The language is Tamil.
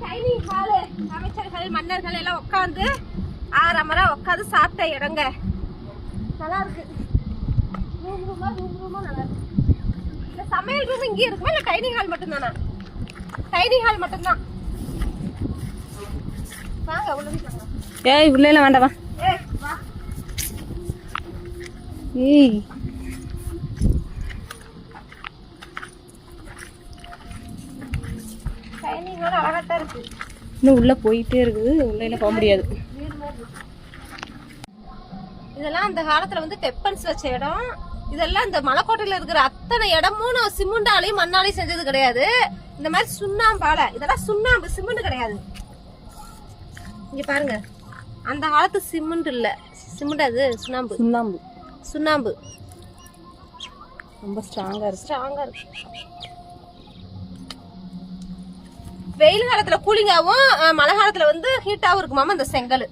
டைனிங் ஹாலு அமைச்சர்கள் மன்னர்கள் எல்லாம் உட்காந்து ஆரம்பரா உட்காந்து சாப்பிட்ட இடங்க நல்லா இருக்கு. ரூமா நல்லா இருக்கு. இந்த சமையல் ரூம் இங்கே இருக்குமா இல்ல டைனிங் ஹால் மட்டும் தானா? டைனிங் ஹால் மட்டும் தான். வாங்க உள்ள போய். ஏய் உள்ள எல்லாம் வேண்டாம் வா. ஏய் வா. ஏய் டைனிங் ஹால் அழகாத்தான் இருக்கு. இன்னும் உள்ள போயிட்டே இருக்குது. உள்ள எல்லாம் போக முடியாது. இதெல்லாம் அந்த காலத்துல வந்து டெப்பன்ஸ் வச்ச இடம். இதெல்லாம் இந்த மலைக்கோட்டையில இருக்கிற அத்தனை இடமும் நான் சிமெண்டாலையும் மண்ணாலையும் செஞ்சது கிடையாது. இந்த மாதிரி சுண்ணாம்பால இதெல்லாம் சுண்ணாம்பு, சிமெண்ட் கிடையாது. இங்க பாருங்க, அந்த காலத்து சிமெண்ட் இல்ல, சிமெண்ட் அது சுண்ணாம்பு. சுண்ணாம்பு சுண்ணாம்பு ரொம்ப ஸ்ட்ராங்கா இருக்கு. வெயில் காலத்துல கூலிங்காவும் மழை காலத்துல வந்து ஹீட்டாவும் இருக்குமாமா இந்த செங்கல்.